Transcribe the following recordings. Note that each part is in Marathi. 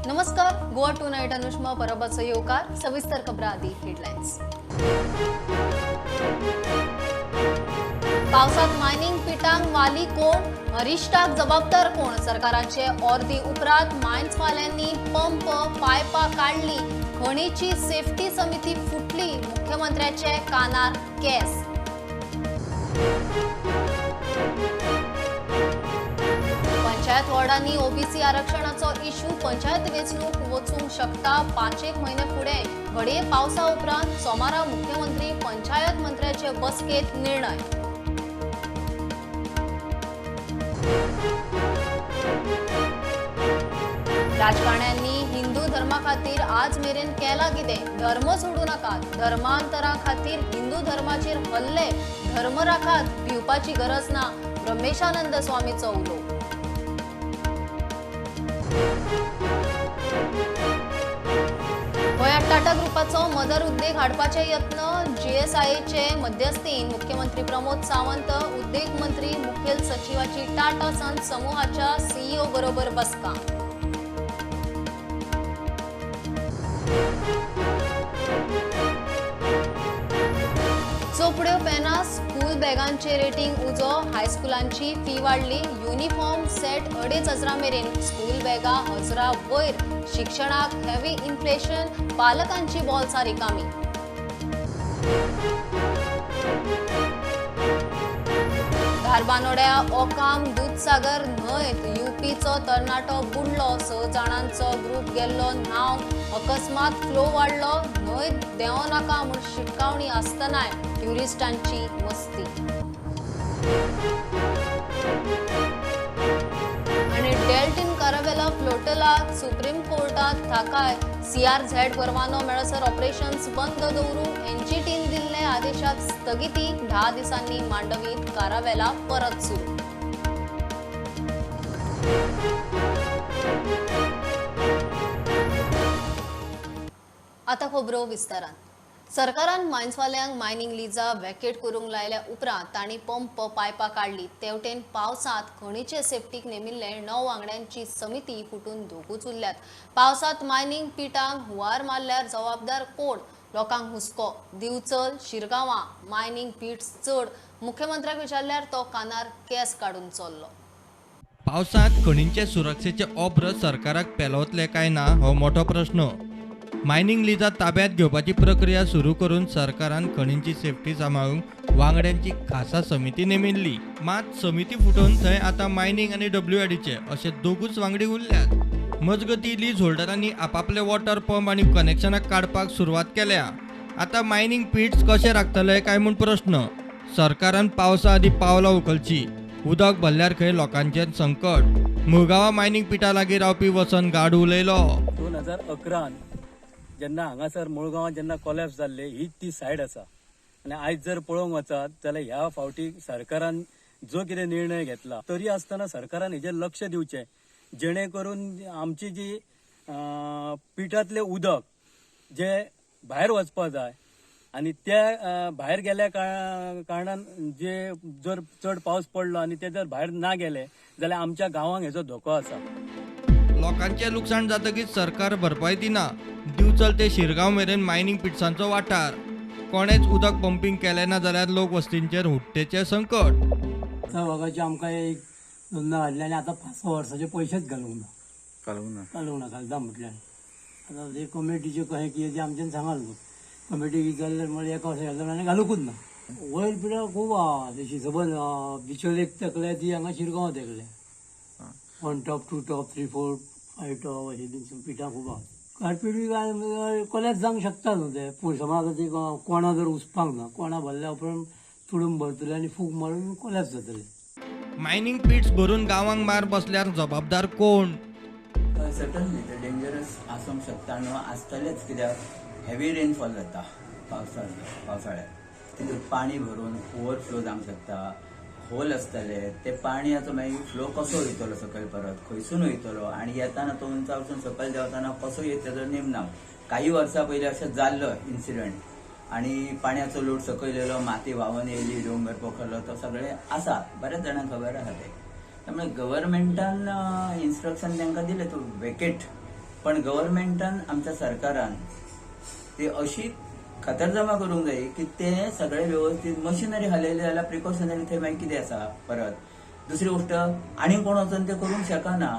नमस्कार. गोवा टू नाईट अनुष्मा परबाचो येवकार. सविस्तर खबरां आदी हेडलायन्स. पावसात मायनिंग पिटांक वाली कोण? अरिश्टाक जबाबदार कोण? सरकाराचे अर्दी उपरांत मायन्स वाल्यांनी पंप पायपां काढली. खणीची सेफ्टी समिती फुटली. मुख्यमंत्र्याचे कानार केस. पंचायत वॉर्डांनी ओबीसी आरक्षणाचो इश्यू. पंचायत वेंचणूक वचूंक शकता 5 म्हयने फुडें. घडये पावसा उपरांत सोमारा मुख्यमंत्री पंचायत मंत्र्याचे बसकेत निर्णय. राजकारण्यांनी हिंदू धर्मा खातीर आज मेरेन केला कितें? धर्म सोडू नाकात. धर्मांतरा खातीर हिंदू धर्माचेर हल्ले. धर्म राखात, भिवपाची गरज ना. ब्रह्मेशानंद स्वामीचो उलो. गोंयांत टाटा ग्रुपाचो मदर उद्देग हाडपाचे यत्न. जीएसआयचे मध्यस्थीन मुख्यमंत्री प्रमोद सावंत, उद्देग मंत्री मुखेल सचिवाची टाटा सन्स समूहाच्या सीईओ बरोबर बसका. चोपड्यो पेनां स्कूल बॅगांचे रेटींग उजो. हायस्कुलांची फी वाडली. युनिफॉर्म सेट 2,500 मेरेन. स्कूल बॅगा 1,000 वयर. शिक्षणाक हेवी इन्फ्लेशन. पालकांची बोल्सां रिकामी. धारबानोड्या ओकाम दूधसागर न्हंयत यूपीचो तरणाटो बुडलो. 6 जाणांचो ग्रूप गेल्लो न्हांव. अकस्मात फ्लो वाडलो. न्हंयत देंवो नाका म्हूण शिटकावणी आसतनाय ट्युरिस्टांची मस्ती. आनी डेल्टिन कारावेला फ्लोटलाक सुप्रीम कोर्टात थाकाय. सीआरझेड परवानो मेळसर ऑपरेशन्स बंद दवरूंक एनजीटीन दिल्ले आदेशाक स्थगिती. 10 दिसांनी मांडवीत कारावेला परत सुरू. आता खबरो विस्तारान. सरकारान मायन्सवाल्यांक मायनिंग लिजा व्हॅकेट करूंक लायल्या उपरांत तांणी पंप पायपां काढली. तेवटेन पावसांत खणीचे सेफ्टीक नेमिल्ले 9 वांगड्यांची समिती फुटून दोगूच उरल्यात. पावसांत मायनिंग पिटांक हुंवार मारल्यार जबाबदार कोण? लोकांक हुस्को. दिवचल, शिरगांवां मायनिंग पिट्स चड. मुख्यमंत्र्याक विचारल्यार तो कानार केस काडून चल्लो. पावसांत खणींचे सुरक्षेचे ऑब्र सरकाराक पेलवतले काय ना हो मोठो प्रश्न. मायनिंग लिजा ताब्यात घेवपाची प्रक्रिया सुरू करून सरकारान खणींची सेफ्टी सांबाळूंक वांगड्यांची खासा समिती नेमिल्ली. मात समिती फुटून थंय आतां मायनिंग आनी डब्ल्यूआयडीचे अशे दोगूच वांगडी उरल्यात. मजगतीं लीज होल्डरांनी आपापले वॉटर पंप आनी कनेक्शनां काडपाक सुरवात केल्या. आतां मायनिंग पिट्स कशे राखतले काय म्हूण प्रश्न. सरकारान पावसा आदी पावलां उखलची. उदक भरल्यार खंय लोकांचें संकट. मुळगांवां मायनिंग पिटा लागीं रावपी वचन गाड उलयलो. 2011 जेन्ना हांगासर मुळगांवां जेन्ना कोलॅप्स जाल्ले हीच ती सायड आसा. आनी आयज जर पळोवंक वचत जाल्यार ह्या फावटी सरकारान जो कितें निर्णय घेतला तरी आसतना सरकारान हेजेर लक्ष दिवचें जेणे करून आमची जी पिठांतलें उदक जे भायर वचपा जाय आनी त्या भायर गेल्या कारणान जे जर चड पावस पडलो आनी ते जर भायर ना गेले जाल्यार आमच्या गांवांक हेजो धोको आसा. लोकांचे लुकसाण जातकीच सरकार भरपाय दिना. दिवचल ते शिरगांव मेरेन मायनिंग पिट्सांचो वाठार. कोणेच उदक पंपिंग केलें ना जाल्यार लोक वस्तींचेर हुट्टेचें संकट. वगाचे आमकां एक धंदा हाडले आनी आतां 5 वर्साचे पयशेच घालूंक ना घालता म्हटल्यार. आतां ते कमिटीचे कशें कितें तें आमच्यान सांगाल न्हू. कमिटी जाल्यार म्हळ्यार एका वर्सा घालता आनी घालूंकूच ना. वयर पिड्यार खूब आहा तशी सबंद बिचोल एक तेकले ती हांगा शिरगांव तेकले 1 टॉप 2 टॉप 3 4 5 टॉप अशी पिठां खूब आहा. कार्पेट बी कोल्याच जावंक शकता न्हू ते. पूण समज आतां ती कोणा जर उसपाक ना कोणा भरल्या उपरांत तुडूंब भरतले आनी फूक मारून कोल्याच जातले. मायनिंग पिट्स भरून गांवांक मार बसल्यार जबाबदार कोण? सर्टनली ते डेंजरस आसूंक शकता न्हू. आसतलेच कित्याक हेवी रेनफॉल जाता पावसाळ्यात. तितून पाणी भरून ओवरफ्लो जावंक शकता. होल आसतले ते पाणयाचो मागीर फ्लो कसो वयतलो सकयल परत खंयसून वयतलो आनी येताना तो उंचा वचून सकयल देंवताना कसो येत तेजो नेम ना. काही वर्सां पयलीं अशें जाल्लो इन्सिडंट आनी पाण्याचो लोट सकयल येयलो, माती व्हांवून येयली, डोंगर पोखरलो, तो सगळें आसा. बऱ्याच जाणांक खबर आसा ते. त्यामुळे गव्हर्नमेंटान इन्स्ट्रक्शन तांकां दिलें तूं वेकेट पण गव्हर्नमेंटान आमच्या सरकारान ते अशी खातरजमा करूंक जाय की ते सगळे व्यवस्थित मशिनरी हालयले जाल्यार प्रिकॉशनरी थंय मागीर कितें आसा परत दुसरी गोष्ट आनी कोण वचून ते करूंक शकना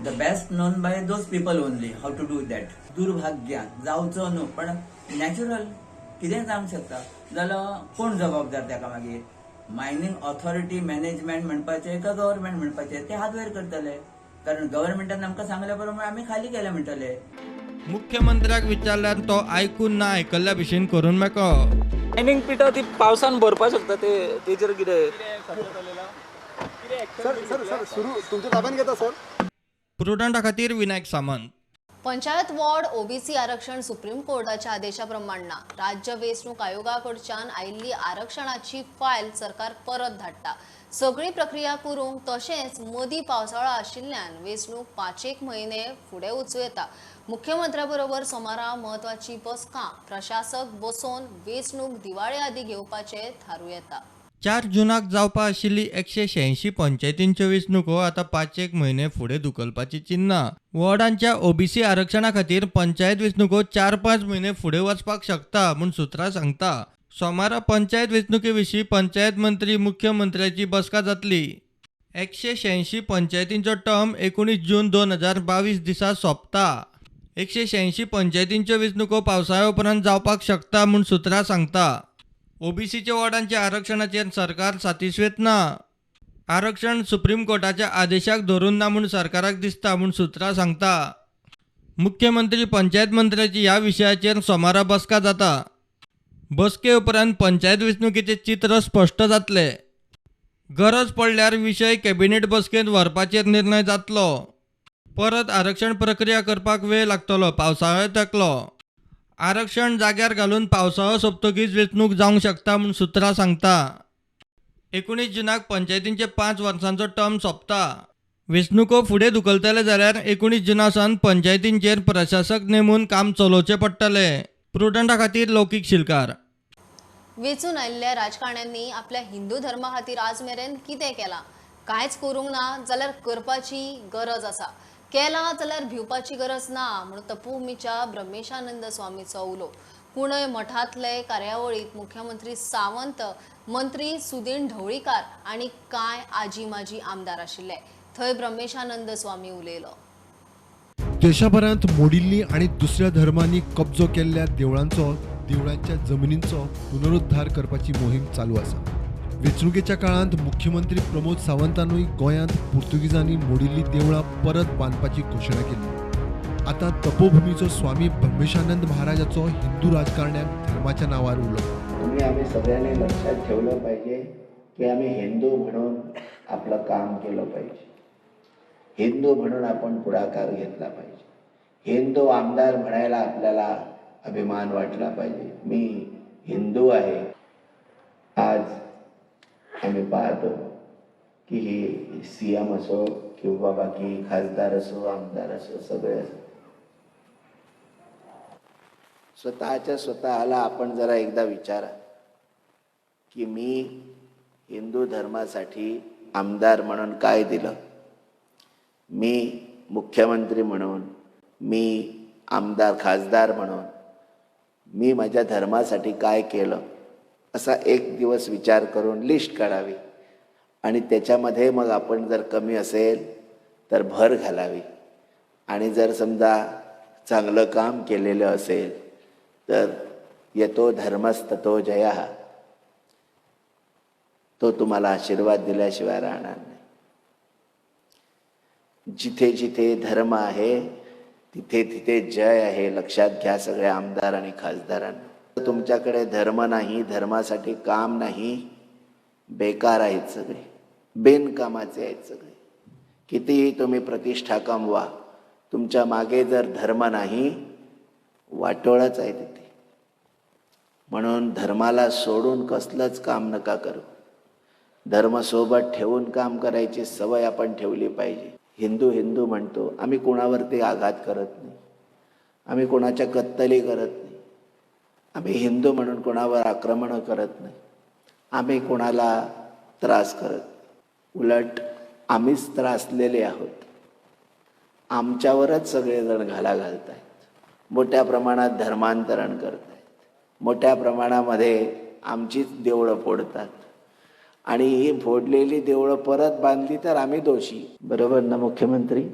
the best known by those people only how to do that दुर्भाग्यान जावचो न्हू पण नॅचरल कितें जावंक शकता जाल्यार कोण जबाबदार ताका मागीर मायनिंग ऑथॉरिटी मॅनेजमेंट म्हणपाचें का गव्हर्नमेंट म्हणपाचें ते हात वयर करतले कारण गव्हर्नमेंटान आमकां सांगल्या प्रमाणे आमी खाली केलें म्हणटले मुख्यमंत्र्याक विचारल्यार तो आयकून ना आयकल्ल्या भशेन करून मेको. मायनिंग पिटां ती पावसान भरपाक शकता ते तेजेर कितें प्रुडंटा खातीर विनायक सामंत. पंचायत वॉर्ड ओबीसी आरक्षण सुप्रीम कोर्टाच्या आदेशाप्रमाण ना राज्य वेंचणूक आयोगाकडच्यान आयिल्ली आरक्षणाची फायल सरकार परत धाडटा सगळी प्रक्रिया करूंक तशेंच मदीं पावसाळो आशिल्ल्यान वेंचणूक 5 म्हयने फुडें वचूं येता मुख्यमंत्र्या बरोबर सोमारा महत्वाची बसका प्रशासक बसोवन वेंचणूक दिवाळे आदी घेवपाचें थारू येता. 4 जुनाक जावपा आशिल्ली 186 पंचायतींच्यो वेंचणुको आतां 5 म्हयने फुडें धुकलपाची चिन्ना. वॉर्डांच्या ओबीसी आरक्षणा खातीर पंचायत वेंचणुको 4-5 म्हयने फुडें वचपाक शकता म्हूण सुत्रां सांगता. सोमारा पंचायत वेंचणुके विशीं पंचायत मंत्री मुख्यमंत्र्याची बसका जातली. 186 पंचायतींचो टर्म 19 जून 2022 दिसा सोंपता. 186 पंचायतींच्यो वेंचणुको पावसाळ्या उपरांत जावपाक शकता म्हूण सुत्रां सांगता. ओबीसीच्या वॉर्डांच्या आरक्षणाचेर सरकार सातिस्वेत ना. आरक्षण सुप्रीम कोर्टाच्या आदेशाक धरून ना म्हूण सरकाराक दिसता म्हूण सुत्रां सांगता. मुख्यमंत्री पंचायत मंत्र्याची ह्या विशयाचेर सोमारा बसका जाता. बसके उपरांत पंचायत वेंचणुकेचें चित्र स्पश्ट जातलें. गरज पडल्यार विशय कॅबिनेट बसकेंत व्हरपाचेर निर्णय जातलो. परत आरक्षण प्रक्रिया करपाक वेळ लागतलो पावसाळो तेंकलो. आरक्षण जाग्यार घालून पावसाळो सोंपतकीच वेंचणूक जावंक शकता म्हूण सुत्रां सांगता. 19 जुनाक पंचायतींचे 5 वर्सांचो टर्म सोंपता. वेंचणुको फुडें धुकलतले जाल्यार 19 जुनासावन पंचायतींचेर प्रशासक नेमून काम चलोवचें पडटलें. प्रुडंटा खातीर लौकीक शिलकार. वेचून आयिल्ल्या राजकारण्यांनी आपल्या हिंदू धर्मा खातीर आज मेरेन कितें केलां कांयच करूंक ना जाल्यार करपाची गरज आसा केलां जाल्यार भिवपाची गरज ना म्हणून तपोभूमीच्या ब्रह्मेशानंद स्वामीचो उलो. कुणय मठांतले कार्यावळीत मुख्यमंत्री सावंत मंत्री सुदीन ढवळीकार आनी कांय आजी माजी आमदार आशिल्ले. थंय ब्रह्मेशानंद स्वामी उलयलो. देशभरांत मोडिल्ली आणि दुसऱ्या धर्मांनी कब्जो केल्ल्या देवळांच्या जमनींचो पुनरुद्धार करपाची मोहीम चालू आसा. वेंचणुकेच्या काळांत मुख्यमंत्री प्रमोद सावंतानूय गोंयांत पुर्तुगीजांनी मोडिल्लीं देवळां परत बांदपाची घोशणा केली. आतां तपोभूमीचो स्वामी ब्रह्मेशानंद महाराजाचो हिंदू राजकारण्यांक धर्माच्या नांवार उलो. आम्ही सगळ्यांनी लक्षात ठेवलं पाहिजे की आम्ही हिंदू म्हणून आपलं काम केलं पाहिजे. हिंदू म्हणून आपण पुढाकार घेतला पाहिजे. हिंदू आमदार म्हणायला आपल्याला अभिमान वाटला पाहिजे. मी हिंदू आहे. आज आम्ही पाहतो की ही सीएम असो किंवा बाकी खासदार असो आमदार असो सगळे असो स्वतःला आपण जरा एकदा विचारा की मी हिंदू धर्मासाठी आमदार म्हणून काय दिलं, मी मुख्यमंत्री म्हणून, मी आमदार खासदार म्हणून मी माझ्या धर्मासाठी काय केलं असा एक दिवस विचार करून लिस्ट काढावी आणि त्याच्यामध्ये मग आपण जर कमी असेल तर भर घालावी आणि जर समजा चांगलं काम केलेलं असेल तर यतो धर्मस्ततो जयः, तो तुम्हाला आशीर्वाद दिल्याशिवाय राहणार नाही. जिथे जिथे धर्म आहे तिथे तिथे जय आहे. लक्षात घ्या सगळ्या आमदार आणि खासदारांना. तुमच्याकडे धर्म नाही, धर्मासाठी काम नाही, बेकार आहेत सगळे, बिनकामाचे आहेत सगळे. कितीही तुम्ही प्रतिष्ठा कमवा, तुमच्या मागे जर धर्म नाही वाटोळच आहे तिथे. म्हणून धर्माला सोडून कसलंच काम नका करू. धर्म सोबत ठेवून काम करायची सवय आपण ठेवली पाहिजे. हिंदू हिंदू म्हणतो, आम्ही कोणावरती आघात करत नाही, आम्ही कोणाच्या कत्तली करत नाही, आम्ही हिंदू म्हणून कोणावर आक्रमण करत नाही, आम्ही कोणाला त्रास करत नाही. उलट आम्हीच त्रासलेले आहोत. आमच्यावरच सगळेजण घाला घालत आहेत, मोठ्या प्रमाणात धर्मांतरण करत आहेत, मोठ्या प्रमाणामध्ये आमचीच देवळं फोडतात आणि ही फोडलेली देवळं परत बांधली तर आम्ही दोषी. बरोबर ना मुख्यमंत्री?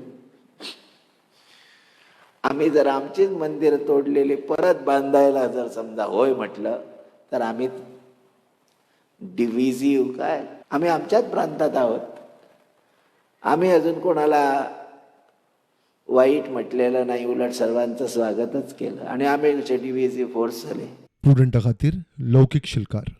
आम्ही जर आमचीच मंदिर तोडलेली परत बांधायला जर समजा होय म्हटलं तर आम्ही डिव्हिजिव्ह काय, आम्ही आमच्याच प्रांतात आहोत. आम्ही अजून कोणाला वाईट म्हटलेलं नाही, उलट सर्वांचं स्वागतच केलं आणि आम्ही डिव्हिजिव्ह फोर्स झाले. स्टुडंटा खातीर लौकिक शिलकार.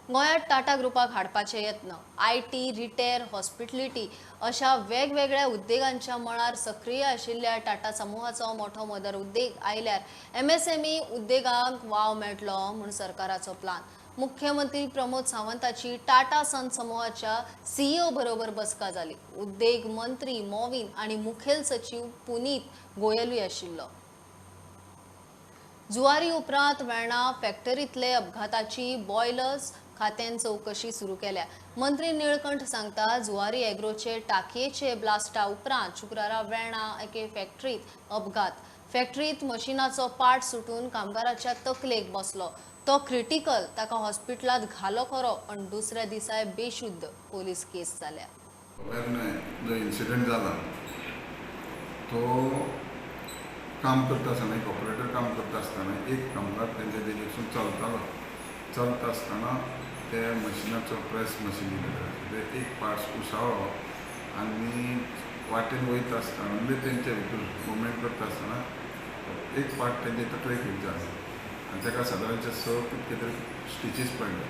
गोंयांत टाटा ग्रुपाक हाडपाचे यत्न, IT, रिटेल, हॉस्पिटॅलिटी अशा वेगवेगळ्या उद्देगांच्या मळार सक्रिय आशिल्ल्या टाटा समूहाचो मोठो मदर उद्देग आयल्यार MSME उद्देगांक वाव मेळटलो म्हूण सरकाराचो प्लान. मुख्यमंत्री प्रमोद सावंताची टाटा सन समूहाच्या CEO बरोबर बसका जाली. उद्देग मंत्री मोविन आनी मुखेल सचिव पुनीत गोयलूय आशिल्लो. जुवारी उपरांत वेर्णा फॅक्टरींतले अपघाताची बॉयलर्स खात्यान चौकशी सुरू केल्या. मंत्री निळकंठ सांगता जुवारी एग्रोचे टाकयेचे ब्लास्टा उपरांत शुक्रारा वेर्णा एके फॅक्टरीत अपघात. फॅक्टरीत मशिनाचो पार्ट सुटून कामगाराच्या तकलेक बसलो. तो क्रिटिकल, ताका हॉस्पिटलांत घालो खरो पण दुसऱ्या दिसा बेशुद्ध पोलीस केस जाल्या. जो इन्सिडेंट जाला तो काम करता आसतना एक ऑपरेटर काम करता आसतना एक कामगार तेंच्या देगेसून चलता आसतना ते मशिनाचो प्रेस मशीन ते एक पार्ट्स कुसाळ्ळो आनी वाटेन वयता आसतना म्हणजे तेंचे भितर मुवमेंट करता आसतना एक पार्ट तेंचे तकलेक हिट जालो आनी ताका सादारणचे 6 कितें तरी स्टिचीस पडले.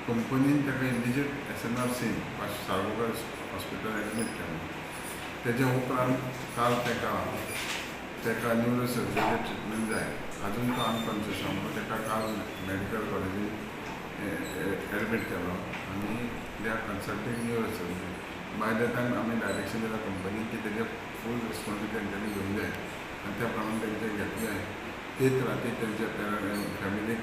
कंपनीन ताका immediate SNR Salgaonkar hospital admit केलें. तेज्या उपरांत काल ताका न्यूरो सर्जरी ट्रिटमेंट जाय. अजून तो अनकॉन्शियस आसा, ताका काल मेडिकल कॉलेजीन एडमीट केलो आनी they are consulting neuro surgery. By the time आमी डायरेक्शन दिला कंपनीक की तेजे फूल रिस्पॉन्सिबिलिटी तेंच्यांनी घेवंक जाय आनी त्या प्रमाणे तेंचे घेतले. तेच राती तेंच्या फॅमिलीक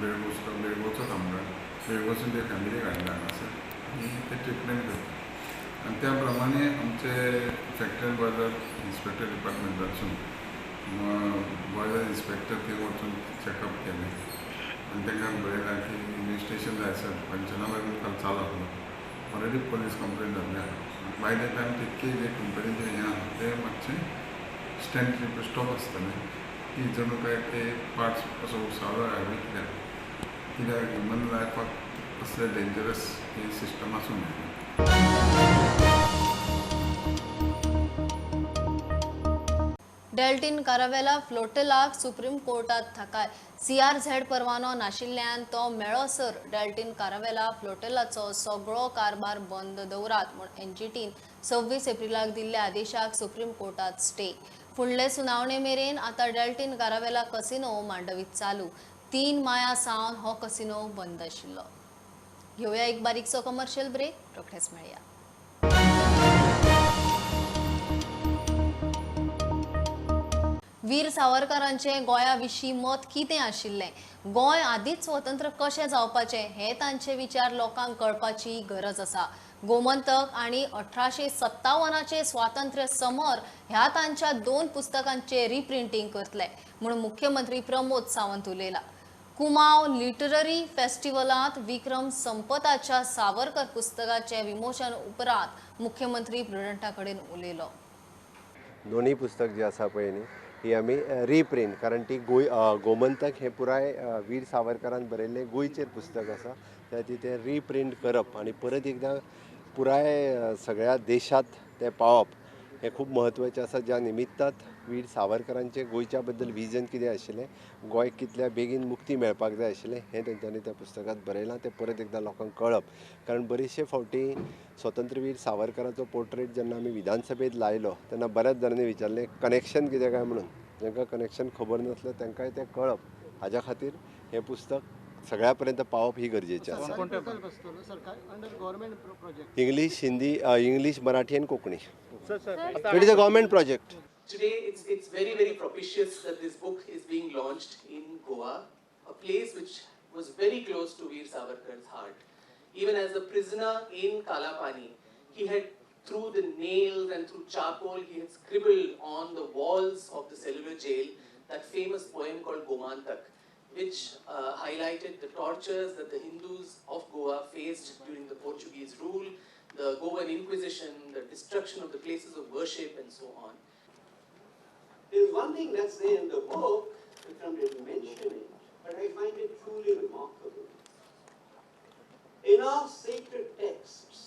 बेळगोवचो कामगार बेळगोवसून ते फॅमिलीक हाडला हांगासर आनी ते ट्रिटमेंट करता आनी त्या प्रमाणे आमचे फॅक्टरी बॉयलर इन्स्पेक्टर डिपार्टमेंटासून बॉयलर इन्स्पेक्टर थंय वचून चॅकअप केलें आनी तांकां बरयलां की इन्वेस्टिगेशन जाय सर पंचनामा काल चालू आसलो. ऑलरेडी पोलीस कंप्लेन जाल्ली आसा. बाय द टायम तितके जे कंपनीचे हें आसा ते मातशें स्टँड स्टॉप आसतलें की जणू काय ते पार्ट्स असो उसाळो हाडून कित्याक ह्युमन लायफाक असले डेंजरस ही सिस्टम आसूं नये. डेल्टीन कारावेला फ्लोटेलाक सुप्रीम कोर्टात थाकाय. CRZ परवानो नाशिल्ल्यान तो मेळोसर डेल्टीन कारावेला फ्लोटेलाचो सगळो कारभार बंद दवरात म्हूण NGTन 26 एप्रिलाक दिल्ल्या आदेशाक सुप्रीम कोर्टात स्टे. फुडले सुनावणे मेरेन आतां डेल्टीन कारावेला कसिनो मांडवीत चालू. 3 माया सावन हो कसिनो बंद आशिल्लो. घेवया एक बारीकसो कमर्शियल ब्रेक, रोखडेच मेळया. वीर सावरकरांचे गोंया विशीं मत कितें आशिल्लें? गोंय आदींच स्वतंत्र कशें जावपाचें हे तांचे विचार लोकांक कळपाची गरज आसा. गोमंतक आनी 1857चे स्वातंत्र्य समर ह्या तांच्या 2 पुस्तकांचे रिप्रिंटींग करतले म्हूण मुख्यमंत्री प्रमोद सावंत उलयला. कुमाव लिटररी फेस्टिवलांत विक्रम संपताच्या सावरकर पुस्तकाचे विमोचन उपरांत मुख्यमंत्री प्रुडंटा कडेन उलयलो. दोन्ही पुस्तक जी आसा पळय न्ही ही आमी रिप्रिंट, कारण ती गोमंतक हे पुराय वीर सावरकरान बरयल्लें गोंयचेर पुस्तक आसा, त्या ती तें रिप्रिंट करप आनी परत एकदां पुराय सगळ्या देशांत तें पावप हें खूब म्हत्वाचें आसा. ज्या निमित्तात वीर सावरकरांचें गोंयच्या बद्दल विजन कितें आशिल्लें, गोंयक कितल्या बेगीन मुक्ती मेळपाक जाय आशिल्लें हें तेंच्यांनी त्या पुस्तकांत बरयलां. तें परत एकदां लोकांक कळप, कारण बरेचशे फावटी स्वतंत्रवीर सावरकराचो पोर्ट्रेट जेन्ना आमी विधानसभेत लायलो तेन्ना बऱ्याच जाणांनी विचारलें कनेक्शन कितें काय म्हणून. जांकां कनेक्शन खबर नासलें तांकांय तें कळप. हाज्या खातीर हें पुस्तक सगळ्या पर्यंत पावप ही गरजेचें आसा. इंग्लीश, हिंदी, इंग्लीश, मराठी आनी Konkani. It is a government project. Today, it's very, very propitious that this book is being launched in Goa, a place which was very close to Veer Savarkar's heart. Even as a prisoner in Kalapani, he had through the nails and through charcoal, he had scribbled on the walls of the cellular jail that famous poem called Gomantak, which highlighted the tortures that the Hindus of Goa faced during the Portuguese rule, the Goan Inquisition, the destruction of the places of worship, and so on. There's one thing that's there in the book, Vikram didn't mention it, but I find it truly remarkable. In our sacred texts,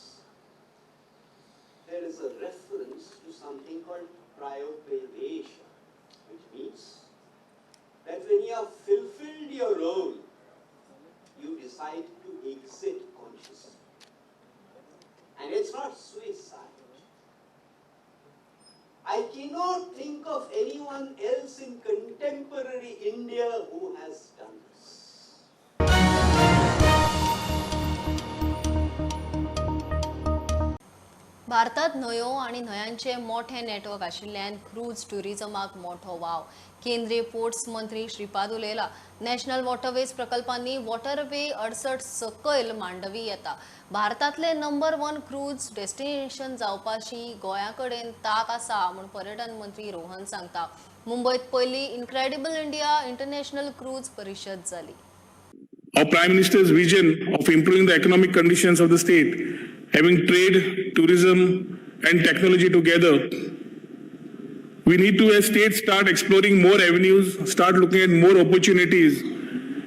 there is a reference to something called Prayopadesha, which means that when you have fulfilled your role, you decide to exit consciousness. And it's not suicide. I cannot think of anyone else in contemporary India who has done this. भारतात न्हंयो आणि न्हंयांचे मोठे नेटवर्क आशिल्ल्यान क्रूज टुरिझमाक मोठो वाव. केंद्रीय पोर्ट्स मंत्री श्रीपाद उलयला. नॅशनल वॉटरवेज प्रकल्पांनी वॉटरवे 68 सकयल मांडवी येता. भारतातले नंबर 1 क्रूज डेस्टिनेशन जावपाची गोंया कडेन ताक आसा म्हूण पर्यटन मंत्री रोहन सांगता. मुंबईत पयली इनक्रेडिबल इंडिया इंटरनॅशनल क्रूज परिशद जाली. Our Prime Minister's vision of improving the economic conditions of the state, having trade, tourism, and technology together, we need to, as states, start exploring more avenues, start looking at more opportunities,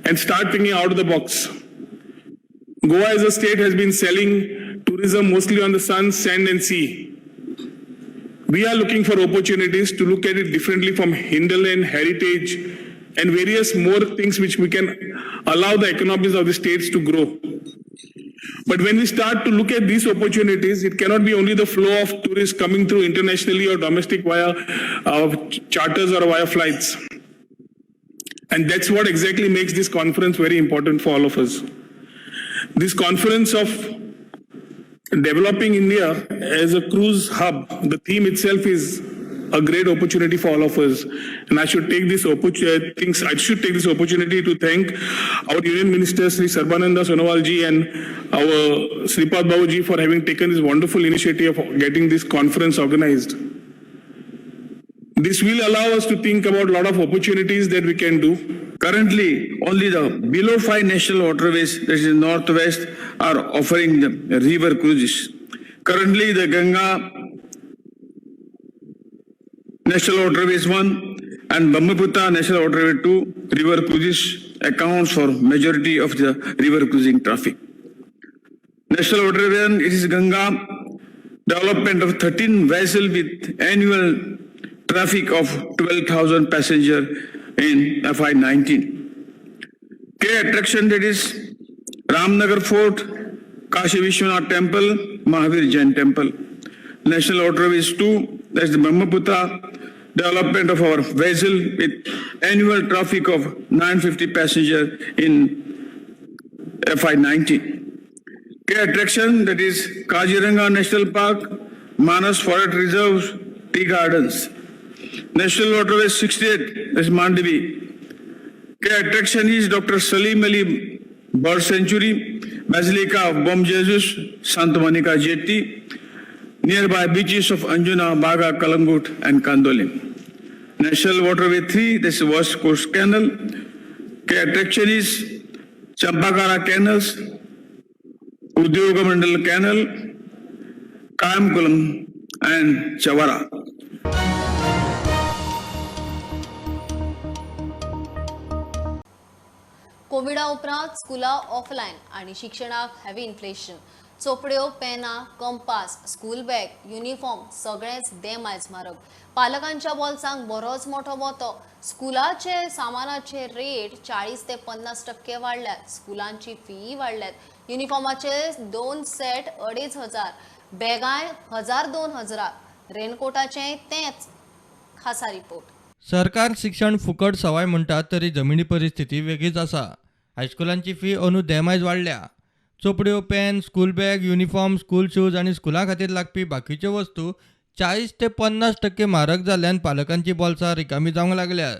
and start thinking out of the box. Goa as a state has been selling tourism mostly on the sun, sand, and sea. We are looking for opportunities to look at it differently from hinterland, heritage, and various more things which we can allow the economies of the states to grow. But when we start to look at these opportunities, it cannot be only the flow of tourists coming through internationally or domestic via charters or via flights. And that's what exactly makes this conference very important for all of us. This conference of developing India as a cruise hub, the theme itself is a great opportunity for all of us, and I should take this opportunity to thank our Union Minister Sri Sarbananda Sonowal ji and our Sripad Babu ji for having taken this wonderful initiative of getting this conference organized. This will allow us to think about a lot of opportunities that we can do. Currently, only the below 5 national waterways, that is northwest, are offering the river cruises. Currently, the Ganga National Waterways 1 and Brahmaputra National Waterway 2 river cruises accounts for majority of the river cruising traffic. National Waterway 1 is Ganga development of 13 vessels with annual traffic of 12,000 passengers in FY19. Key attraction that is Ramnagar Fort, Kashi Vishwanath Temple, Mahavir Jain Temple. National Waterways 2, that's the Brahmaputra development of our vessel with annual traffic of 950 passengers in FY19. Key attraction that is Kaziranga National Park, Manas Forest Reserves, Tea Gardens. National Waterways 68, that's Mandavi. Key attraction is Dr. Salim Ali Bird Sanctuary, Basilica of Bom Jesus, Santa Monica Jetty, nearby beaches of Anjuna, Baga, Kalangut, and Kandolim. National Waterway 3, this is West Coast Canal. Key attraction is Champakara Canals, Udyogamandal Canal, Kayamkulam, and Chavara. कोविडा उपरांत स्कुलां ऑफलायन आनी शिक्षणाक हेवी इन्फ्लेशन. चोपड्यो, पेनां, कंपास, स्कूल बॅग, युनिफॉर्म सगळेंच देम आयज म्हारग. पालकांच्या बोल्सांक बरोच मोठो वतो. स्कुलाचे सामानाचे रेट 40 ते 50% वाडल्यात. स्कुलांची फी वाडल्यात. युनिफॉर्माचे 2 सेट 2,500, बॅगांय 1,000-2,000. रेनकोटाचें तेंच. खासा रिपोर्ट. सरकार शिक्षण फुकट सवाय म्हणटा तरी जमिनी परिस्थिती वेगळीच आसा. हायस्कुलांची फी अंदू देमायज वाडल्या. चोपड्यो, pen, school bag, uniform, school shoes आनी स्कुला खातीर लागपी बाकीच्यो वस्तू 40 ते 50% म्हारग जाल्ल्यान पालकांची बोल्सां रिकामी जावंक लागल्यात.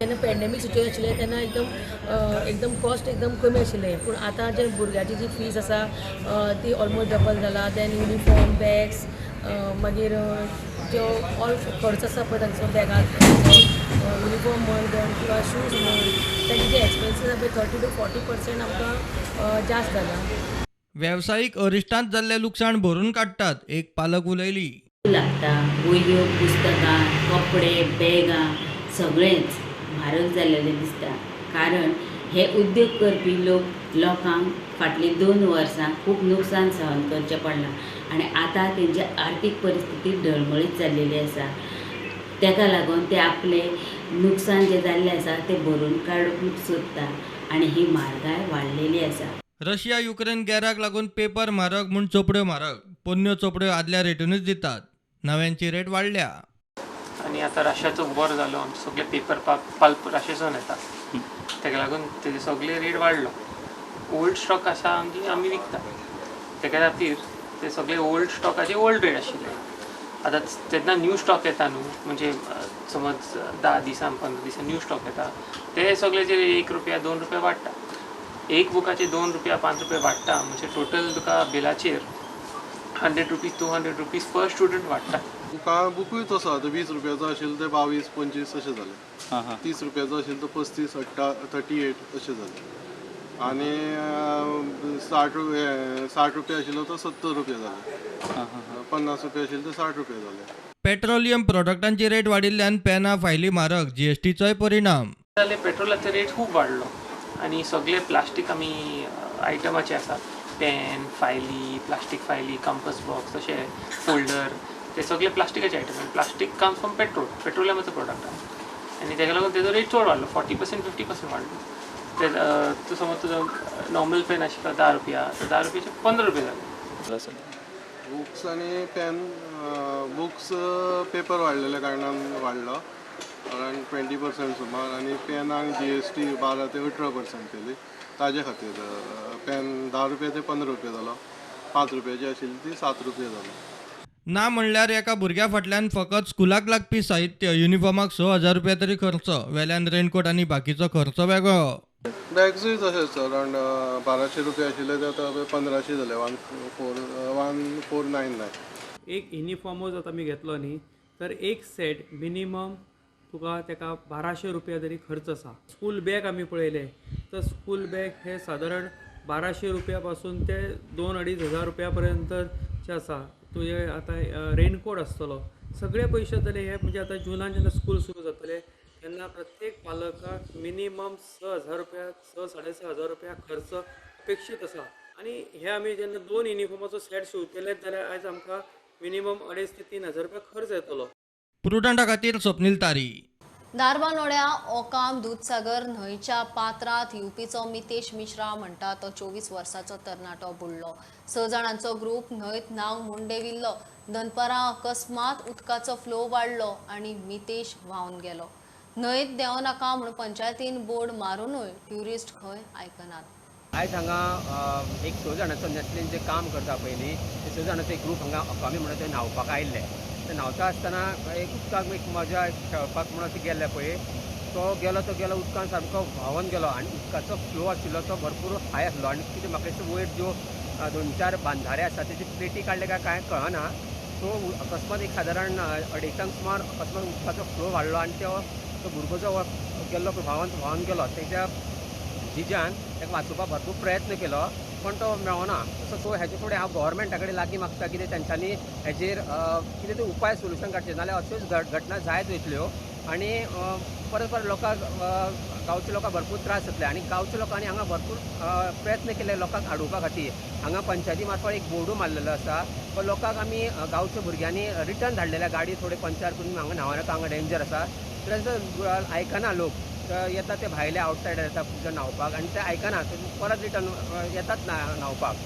जेन्ना पॅन्डेमीक सिच्युएशन आशिल्लें तेन्ना एकदम कॉस्ट एकदम कमी आशिल्लें, पूण आतां जे भुरग्याची जी फीज आसा ती ऑलमोस्ट डबल जाला. देन युनिफॉर्म, बॅग्स मागीर जो ऑल खर्च आसा पळय तांचो बॅगाक युनिफॉर्म म्हण किंवा शूज म्हण तांचे जे एक्सपेन्सीस आसा पळय 30 to 40% आमकां जास्त जाला. व्यावसायिक अरिश्टांत जाल्लें लुकसाण भरून काडटात, एक पालक उलयली. लागता वह्यो पुस्तकां कपडे बॅगां सगळेंच म्हारग जाल्लेलें दिसता. कारण हे उद्योग करपी लोकांक फाटलीं 2 वर्सां खूब नुकसान सहन करचें पडलां आनी आतां तेंची आर्थीक परिस्थिती ढळमळीत जाल्लेली आसा. तेका लागून ते आपले नुकसान जें जाल्लें आसा तें भरून काडूंक सोदता आनी ही म्हारगाय वाडलेली आसा. रशिया युक्रेन गॅराक लागून पेपर म्हारग म्हूण चोपड्यो म्हारग, पोन्न्यो चोपड्यो आदल्या रेटीनूच दितात. नव्यांची रेट वाडल्या. आनी आतां रशियाचो वॉर जालो, आमचे सगळे पेपर पल्प रशियासून येता, तेका लागून तेजे सगळे रेट वाडलो. ओल्ड स्टॉक आसा आमी विकता, तेका खातीर ते सगळे ओल्ड स्टॉकाचे ओल्ड रेट आशिल्ले. आतां तेन्ना न्यू स्टॉक येता न्हू, म्हणजे समज 10 दिसां 15 दिसां न्यू स्टॉक येता, ते सगळेचे ₹1 ₹2 वाडटा. एक बुकाचे ₹2 ₹5 वाडटा, म्हणजे टोटल तुका बिलाचेर ₹100 ₹200 पर स्टुडंट वाडटा. बुकूय तसो आतां ₹20 आशिल्लो ते 22 25 अशें जालें. ₹30 आशिल्लो तो 35 38 अशें जालें. आनी ₹60 आशिल्लो तो ₹70 जाले. ₹50 आशिल्लो तो ₹60 जाले. पेट्रोलियम प्रोडक्टांची रेट वाडिल्ल्यान पेनां फायली म्हारग, जीएसटीचोय परिणाम. जाल्यार पेट्रोलाचो रेट खूब वाडलो आनी सगळे प्लास्टीक आमी आयटमाचे आसा, पेन फायली प्लास्टीक फायली कंपस बॉक्स तशे फोल्डर ते सगळे प्लास्टिकाचे आयटम. प्लास्टीक कम्स फ्रॉम पेट्रोलियमाचो प्रोडक्ट आसा आनी तेका लागून तेजो रेट चड वाडलो, 40% 50% वाडलो. ते तूं समज तुजो नॉर्मल पेन आशिल्लो ₹10 तर ₹10चे ₹15 जाले. बुक्स आनी पेन बुक्स पेपर वाडलेल्या कारणान वाडलो अरावंड 20% सुमार. आनी पेनाक GST 12 ते 18% केली. ताजे खातीर पेन ₹10 ते ₹15 जालो. ₹5 आशिल्ली ती ₹7 जालो. ना म्हणल्यार एका भुरग्या फाटल्यान फकत स्कुलाक लागपी साहित्य युनिफॉर्माक ₹6,000 तरी खर्च, वेल्यान रेनकोट आनी बाकीचो खर्च वेगळो. बॅग्सूय तशेंच अरावंड ₹1200 आशिल्ले ते आतां 1500 जाले. 1499. एक युनिफॉर्मूच आतां आमी घेतलो न्ही तर एक सेट मिनिमम तुका तेका ₹1200 तरी खर्च आसा. स्कूल बॅग आमी पळयले तर स्कूल बॅग हे सादारण ₹1200 पासून ते ₹2,000-2,500 पर्यंतचे आसा. तुजे आतां रेनकोट आसतलो, सगळे पयशे जातले हे म्हणजे आतां जुनान जेन्ना स्कूल सुरू जातले तेन्ना प्रत्येक पालकाक मिनिमम ₹6,000 ₹6,500 खर्च अपेक्षीत आसा. आनी हे आमी जेन्ना 2 युनिफॉर्माचो सेट शिंवतले जाल्यार आयज आमकां मिनिमम ₹2,500 ते ₹3,000 खर्च येतलो. प्रुडंटा खातीर स्वप्नील तारी. दारबांदोड्या ओकाम दूधसागर न्हंयच्या पात्रांत येवपीचो मितेश मिश्रा म्हणटा तो 24 वर्साचो तरणाटो बुडलो. 6 जाणांचो ग्रूप न्हंयत नाव म्हूण देविल्लो. दनपारां अकस्मात उदकाचो फ्लो वाडलो आनी मितेश व्हांवन गेलो. न्हंयत देंव नाका म्हूण पंचायतीन बोर्ड मारूनय ट्युरिस्ट खंय आयकनात. आयज हांगा एक 6 जाणांचो नॅस्लेन जें काम करता पयलीं ते 6 जाणांचो एक ग्रूप हांगा अकामी म्हणून ते न्हांवपाक आयिल्ले. ते न्हांवता आसतना एक उदकाक एक मजा खेळपाक म्हणून अशें गेले पळय तो गेलो उदकान सारको व्हांवून गेलो आनी उदकाचो फ्लो आशिल्लो तो भरपूर हाय आसलो आनी कितें म्हाका दिसता वयर ज्यो 2-4 बांधारे आसा तेजी पेटी काडले काय कांय कळना. सो अकस्मात एक सादारण 2:30 सुमार अकस्मात उदकाचो फ्लो वाडलो आनी तो भुरगो जो गेल्लो व्हांवन गेलो तेच्या जिजान ताका वाचोवपाक भरपूर प्रयत्न केलो पण तो मेळना. सो हेजे फुडें हांव गव्हर्मेंटा कडेन लागीं मागता कितें तेंच्यांनी हेजेर कितें ते उपाय सोल्युशन काडचें नाल्यार अश्योच घटना जायत वयतल्यो आनी परत लोकांक गांवच्या लोकांक भरपूर त्रास जातले. आनी गांवच्या लोकांनी हांगा भरपूर प्रयत्न केले लोकांक हाडोवपा खातीर. हांगा पंचायती मार्फत एक बोर्डू मारलेलो आसा. तो लोकांक आमी गांवच्या भुरग्यांनी रिटर्न धाडलेल्या गाडी थोडे पंचार करून हांगा न्हांवं नाका हांगा डेंजर आसा. तर आयकना लोक येतात ते भायले आवटसायडर येतात न्हांवपाक आनी ते आयकना परत रिटर्न येतात न्हांवपाक.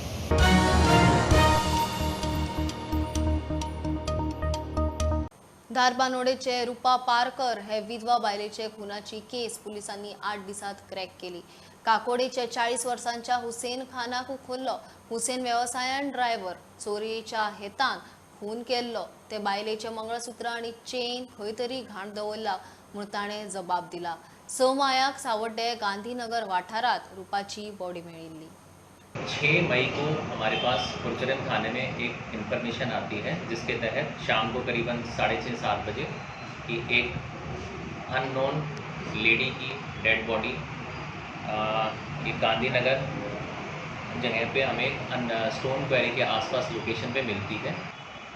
धारबांदोडेचे रुपा पारकर हे विधवा बायलेचे खुनाची केस पुलिसांनी 8 दिसांत क्रॅक केली. काकोडेच्या 40 वर्सांच्या हुसेन खानाक उखल्लो. हुसेन वेवसायान ड्रायव्हर चोरयेच्या हेतान खून केल्लो. ते बायलेचे मंगळसूत्र आनी चेन खंय तरी घाण दवरला म्हूण ताणें जबाब दिला. 6 मायाक सावड्डे गांधीनगर वाठारात रुपाची बॉडी मेळिल्ली. 6 मई को हमारे पास खुरचरम थाने में एक इंफॉर्मेशन आती है जिसके तहत शाम को करीबन 6:30-7 बजे कि एक अननोन लेडी की डेड बॉडी ये गांधीनगर जगह पे हमें स्टोन क्वेरी के आसपास लोकेशन पे मिलती है।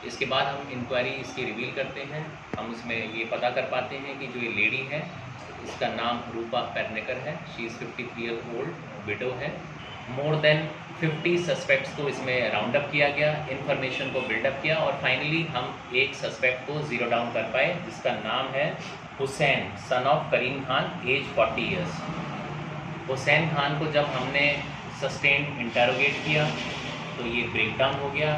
इसके बाद हम इंक्वायरी इसकी रिवील करते हैं। हम इसमें ये पता कर पाते हैं कि जो ये लेडी है इसका नाम रूपा पेरनेकर है। शी इज़ 53 ईयर ओल्ड, विडो है। मोर देन 50 सस्पेक्ट्स को इसमें राउंड अप किया गया, इन्फॉर्मेशन को बिल्डअप किया और फाइनली हम एक सस्पेक्ट को जीरो डाउन कर पाए जिसका नाम है Hussain, son of Karim Khan, age 40 years. Hussain Khan को जब हमने सस्टेन्ड इंटेरोगेट किया तो ये ब्रेक डाउन हो गया।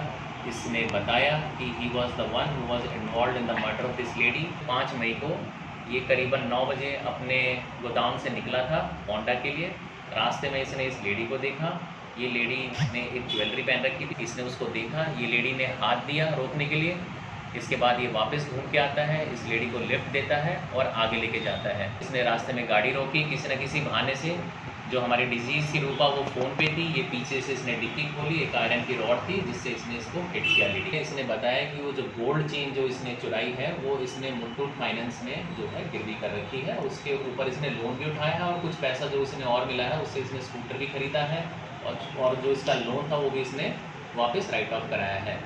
इसने बताया कि he was the one who was involve in the murder of this lady. 5 मई को ये करीबन 9 बजे अपने गोदाम से निकला था होंडा के लिए। रास्ते में इसने इस लेडी को देखा। ये लेडी ने एक ज्वेलरी पहन रखी थी। इसने उसको देखा, ये लेडी ने हाथ दिया रोकने के लिए। इसके बाद ये वापस घूम के आता है, इस लेडी को लिफ्ट देता है और आगे लेके जाता है। इसने रास्ते में गाड़ी रोकी किसी न किसी बहाने से। जो हमारी डिजीज़ की रूपा वो फ़ोन पे थी, ये पीछे से इसने डिक्की खोली, एक आयरन की रॉड थी जिससे इसने इसको हिट किया लेडी। इसने बताया कि वो जो गोल्ड चेन जो इसने चुराई है वो इसने मुथूट फाइनेंस में जो है गिरवी कर रखी है। उसके ऊपर इसने लोन भी उठाया है और कुछ पैसा जो इसने और मिला है उससे इसने स्कूटर भी खरीदा है और जो इसका लोन था वो भी इसने वापस राइट ऑफ कराया है।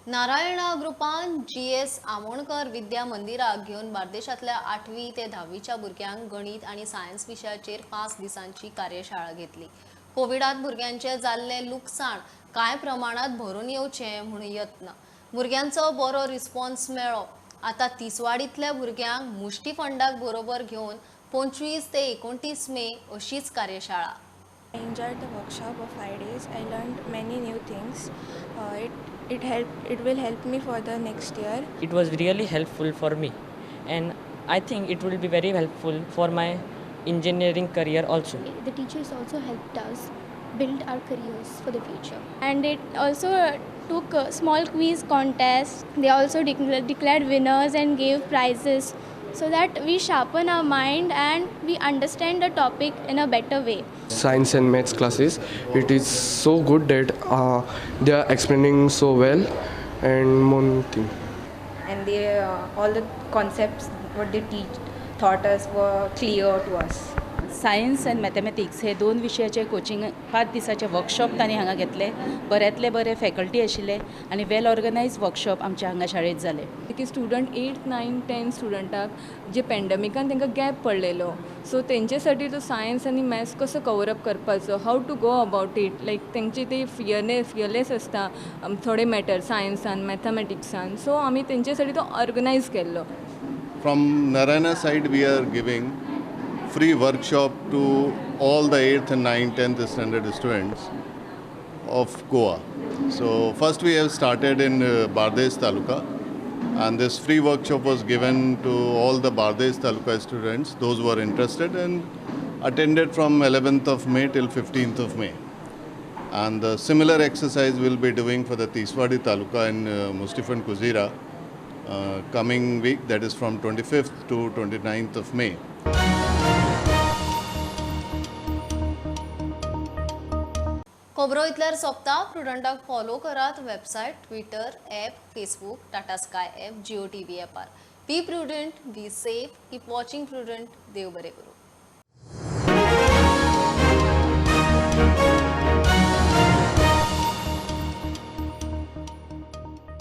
नारायणा ग्रुपान GS आमोणकर विद्या मंदिराक घेवन बार्देशांतल्या 8वी ते 10वीच्या भुरग्यांक गणित आणि सायन्स विशयाचेर 5 दिसांची कार्यशाळा घेतली। कोविडात भुरग्यांचे जाल्ले लुकसाण कांय प्रमाणात भरून येवचें म्हूण यत्न। भुरग्यांचो बरो रिस्पॉन्स मेळ्ळो। आता तिसवाडीतल्या भुरग्यांक मुष्टी फंडाक बरोबर घेवन 25 ते 29 मे अशीच कार्यशाळा। I enjoyed the workshop of 5 days. I learned many new things. It will help me for the next year. It was really helpful for me, and I think it will be very helpful for my engineering career also. The teachers also helped us build our careers for the future. And it also took a small quiz contest. They also declared winners and gave prizes so that we sharpen our mind and we understand the topic in a better way. Science and maths classes, it is so good that they are explaining so well, and one thing. And all the concepts what they taught us were clear to us. Science end mathematics हे 2 विशयाचे कोचिंग 5 दिसाचे वर्कशॉप तांणी हांगा घेतले। बऱ्यांतले बरे फॅकल्टी आशिल्ले आनी वेल ऑर्गनायज वर्कशॉप आमच्या हांगा शाळेंत जाले। की स्टुडंट 8, 9, 10 स्टुडंटाक जे पॅन्डेमिकान तांकां गॅप पडलेलो, सो तेंचे साठी तो सायन्स आनी मॅथ्स कसो कवर अप करपाचो, हाव टू गो अबाउट इट, लायक तेंची ती फियरलेस आसता थोडे मॅटर सायन्सान मॅथमॅटिक्सान, सो आमी तेंचे साठी तो ऑर्गनायज केल्लो। From Narayana side we are giving free workshop to all the 8th and 9th, 10th standard students of Goa. So first we have started in Bardesh Taluka, and this free workshop was given to all the Bardesh Taluka students, those who are interested, and attended from 11th of May till 15th of May. And the similar exercise we'll be doing for the Tiswadi Taluka in Mustifan Kuzira coming week, that is from 25th to 29th of May. खबरो इतल्यार सोंपता। प्रुडंटाक फॉलो करात website, Twitter, app, Facebook, Tata Sky app, Jio TV ॲपार। Be prudent, be safe, keep watching Prudent. देव बरें करूं।